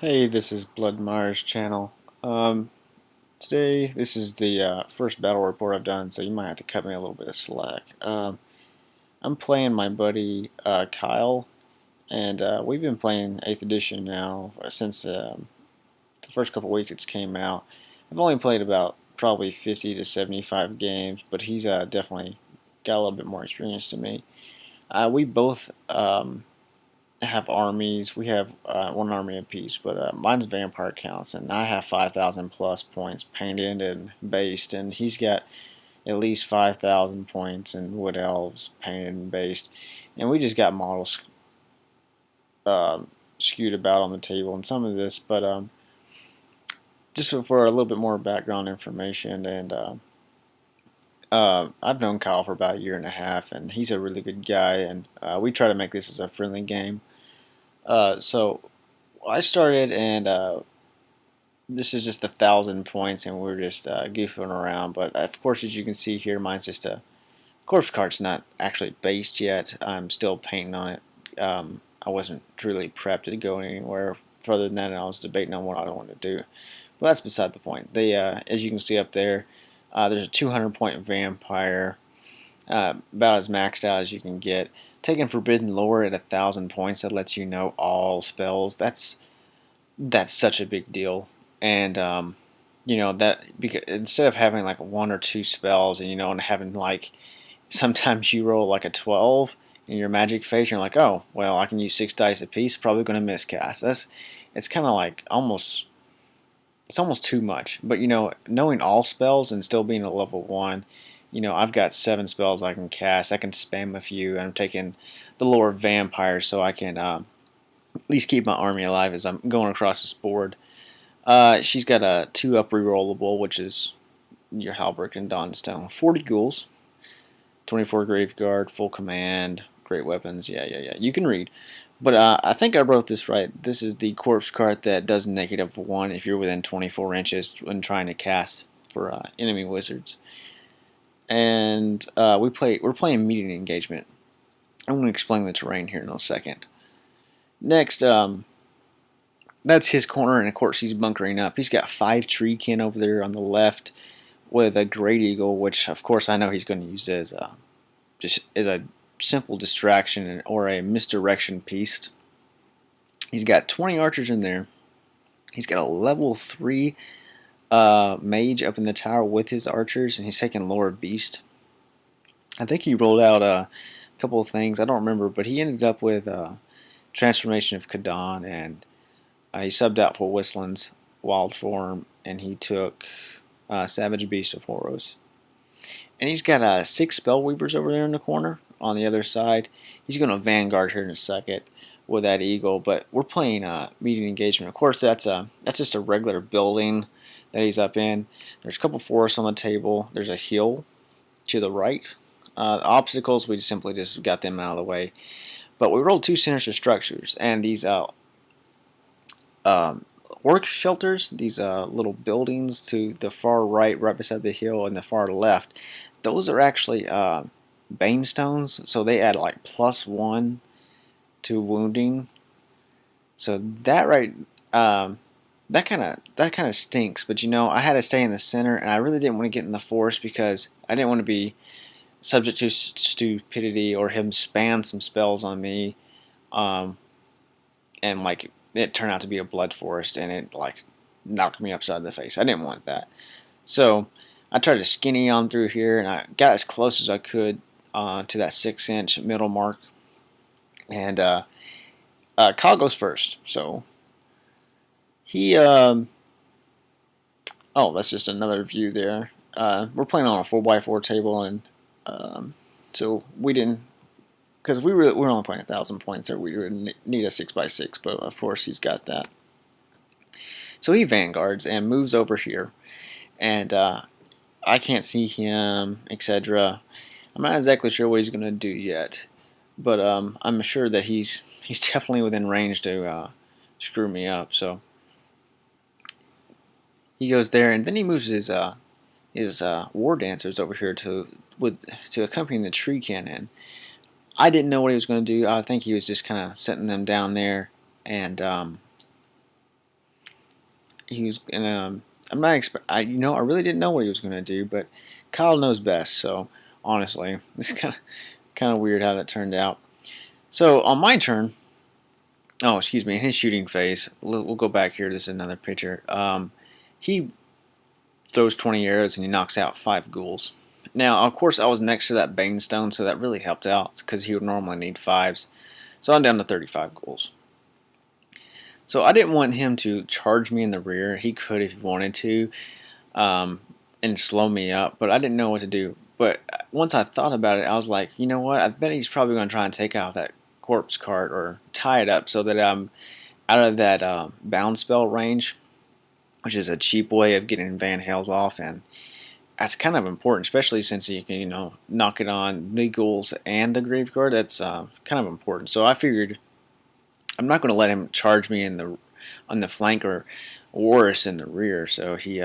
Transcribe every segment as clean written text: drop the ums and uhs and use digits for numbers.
Hey, this is Blood Mars channel. Today, this is the first battle report I've done, so you might have to cut me a little bit of slack. I'm playing my buddy Kyle, and we've been playing 8th edition now since the first couple weeks it's came out. I've only played about probably 50 to 75 games, but he's definitely got a little bit more experience to me. We both have armies. We have one army apiece, but mine's vampire counts, and I have 5,000 plus points painted and based, and he's got at least 5,000 points in wood elves painted and based, and we just got models skewed about on the table and some of this, but just for a little bit more background information, and I've known Kyle for about a year and a half, and he's a really good guy, and we try to make this as a friendly game. So I started, and this is just 1,000 points, and we're just goofing around. But of course, as you can see here, mine's just a corpse card's not actually based yet. I'm still painting on it. I wasn't truly prepped to go anywhere further than that, and I was debating on what I want to do. But that's beside the point. As you can see up there, there's a 200-point vampire, about as maxed out as you can get. Taking Forbidden Lore at 1,000 points, that lets you know all spells. That's such a big deal, and because instead of having like one or two spells, and having like sometimes you roll like a 12 in your magic phase, you're like, oh well, I can use 6 dice apiece, probably going to miscast. It's kind of like it's almost too much. But knowing all spells and still being a level 1, I've got 7 spells I can cast. I can spam a few. And I'm taking the Lore Vampire so I can at least keep my army alive as I'm going across this board. She's got a 2-up rerollable, which is your Halberd and Dawnstone. 40 ghouls, 24 Graveguard, full command, great weapons. Yeah. You can read. But I think I wrote this right. This is the corpse card that does -1 if you're within 24 inches when trying to cast for enemy wizards. And we're playing meeting engagement. I'm going to explain the terrain here in a second. Next, that's his corner, and of course he's bunkering up. He's got 5 treekin over there on the left with a great eagle, which of course I know he's going to use as just as a simple distraction or a misdirection piece. He's got 20 archers in there. He's got a level 3 mage up in the tower with his archers, and he's taking Lore Beast. I think he rolled out a couple of things, I don't remember, but he ended up with Transformation of Kadan, and he subbed out for Whistlin's Wild Form, and he took Savage Beast of Horos. And he's got 6 Spellweavers over there in the corner on the other side. He's going to Vanguard here in a second with that eagle, but we're playing meeting engagement. Of course, that's just a regular building that he's up in. There's a couple forests on the table. There's a hill to the right. The obstacles, we simply just got them out of the way. But we rolled 2 sinister structures, and these work shelters, these little buildings to the far right beside the hill, and the far left, those are actually Bane Stones, so they add like +1 to wounding. So that that kind of stinks. But I had to stay in the center, and I really didn't want to get in the forest because I didn't want to be subject to stupidity or him spam some spells on me, and like it turned out to be a blood forest, and it like knocked me upside the face. I didn't want that, so I tried to skinny on through here, and I got as close as I could to that 6-inch middle mark. And Kyle goes first, so he oh, that's just another view there. We're playing on a 4x4 table, and so we didn't, because we're only playing 1,000 points, so we would need a 6x6, but of course he's got that. So he vanguards and moves over here, and I can't see him, etc. I'm not exactly sure what he's going to do yet, but I'm sure that he's definitely within range to screw me up. So he goes there, and then he moves his Wardancers over here to accompany the tree cannon. I didn't know what he was going to do. I think he was just kind of setting them down there and he was gonna. I'm not I really didn't know what he was gonna do, but Kyle knows best. So honestly, it's kind of weird how that turned out. So on my turn, oh excuse me, in his shooting phase, we'll go back here. This is another picture. He throws 20 arrows and he knocks out 5 ghouls. Now, of course, I was next to that Bane Stone, so that really helped out because he would normally need 5s. So I'm down to 35 ghouls. So I didn't want him to charge me in the rear. He could if he wanted to, and slow me up, but I didn't know what to do. But once I thought about it, I was like, you know what? I bet he's probably going to try and take out that corpse cart or tie it up so that I'm out of that bound spell range, which is a cheap way of getting Van Hales off, and that's kind of important, especially since you can, knock it on the ghouls and the grave guard. That's kind of important. So I figured I'm not going to let him charge me on the flank or worse in the rear. So he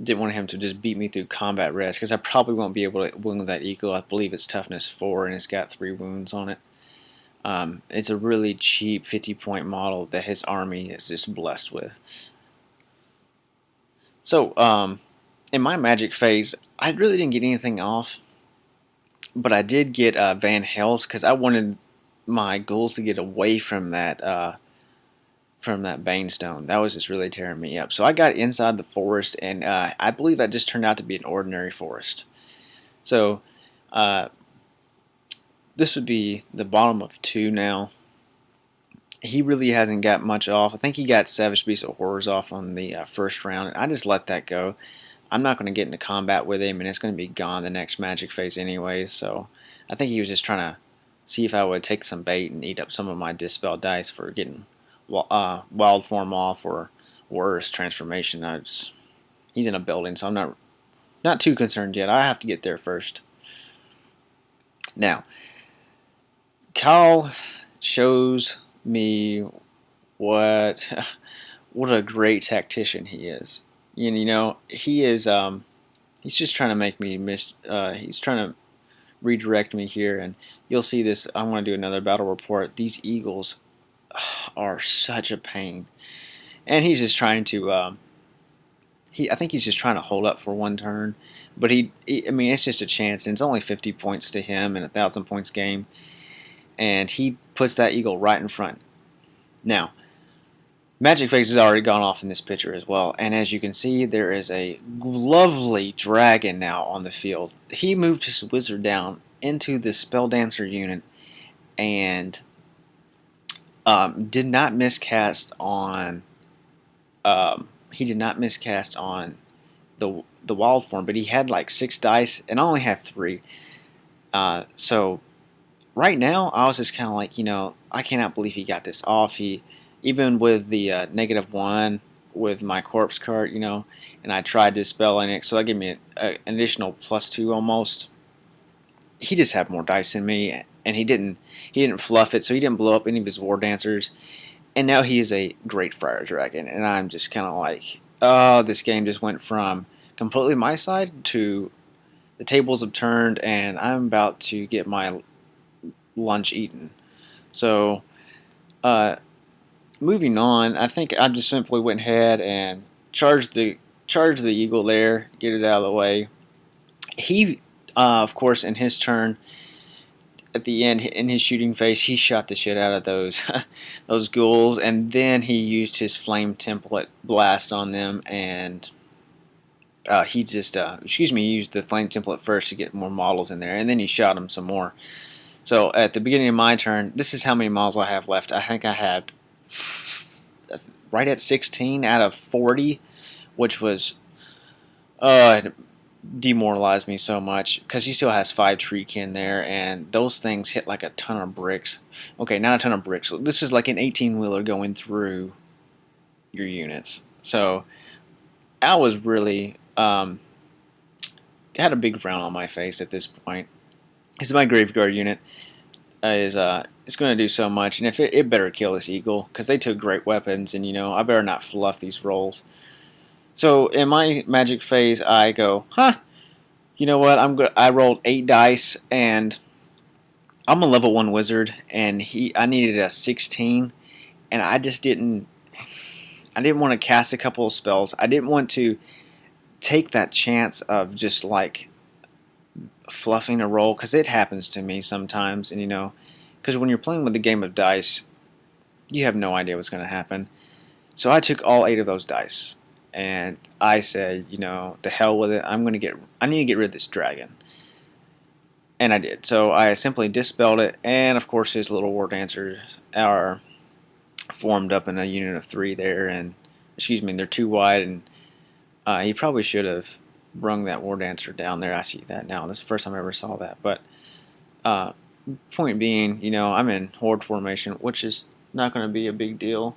didn't want him to just beat me through combat rest because I probably won't be able to wound that eagle. I believe it's toughness 4 and it's got 3 wounds on it. It's a really cheap 50-point model that his army is just blessed with. So in my magic phase, I really didn't get anything off, but I did get Van Hales because I wanted my ghouls to get away from that Bane Stone. That was just really tearing me up. So I got inside the forest, and I believe that just turned out to be an ordinary forest. So this would be the bottom of 2 now. He really hasn't got much off. I think he got Savage Beast of Horrors off on the first round, and I just let that go. I'm not going to get into combat with him, and it's going to be gone the next magic phase anyways. So I think he was just trying to see if I would take some bait and eat up some of my Dispel dice for getting wild form off or worse transformation. He's in a building, so I'm not too concerned yet. I have to get there first. Now, Kyle shows me what a great tactician he is. He is he's just trying to make me miss. He's trying to redirect me here, and you'll see this. I want to do another battle report. These eagles are such a pain, and he's just trying to. I think he's just trying to hold up for one turn, but I mean, it's just a chance, and it's only 50 points to him in a 1,000 points game, and he puts that eagle right in front. Now, Magic Phase has already gone off in this picture as well, and as you can see, there is a lovely dragon now on the field. He moved his wizard down into the Spell Dancer unit and did not miscast on. He did not miscast on the wild form, but he had like 6 dice, and I only had 3. So right now, I was just kind of like, I cannot believe he got this off. Even with the -1 with my corpse card, and I tried dispelling it, so that gave me an additional +2 almost. He just had more dice than me, and he didn't fluff it, so he didn't blow up any of his Wardancers. And now he is a great Fire Dragon, and I'm just kind of like, oh, this game just went from completely my side to the tables have turned, and I'm about to get my lunch eaten. So, moving on, I think I just simply went ahead and charged the eagle there, get it out of the way. He, of course, in his turn, at the end, in his shooting phase, he shot the shit out of those those ghouls, and then he used his flame template blast on them, and he just, he used the flame template first to get more models in there, and then he shot them some more. So at the beginning of my turn, this is how many models I have left. I think I had right at 16 out of 40, which was it demoralized me so much because he still has 5 Treekin there, and those things hit like a ton of bricks. Okay, not a ton of bricks. This is like an 18-wheeler going through your units. So I was really had a big frown on my face at this point because my Graveguard unit is it's going to do so much, and if it better kill this eagle because they took great weapons, and I better not fluff these rolls. So in my magic phase, I go, you know what? I rolled 8 dice, and I'm a level 1 wizard, and I needed a 16, and I just didn't. I didn't want to cast a couple of spells. I didn't want to take that chance of just like fluffing a roll, because it happens to me sometimes. And because when you're playing with a game of dice, you have no idea what's going to happen. So I took all 8 of those dice, and I said, to hell with it. I need to get rid of this dragon. And I did. So I simply dispelled it, and of course his little Wardancers are formed up in a unit of 3 there, and excuse me, they're too wide, and he probably should have brung that Wardancer down there. I see that now. This is the first time I ever saw that. But point being, I'm in horde formation, which is not going to be a big deal.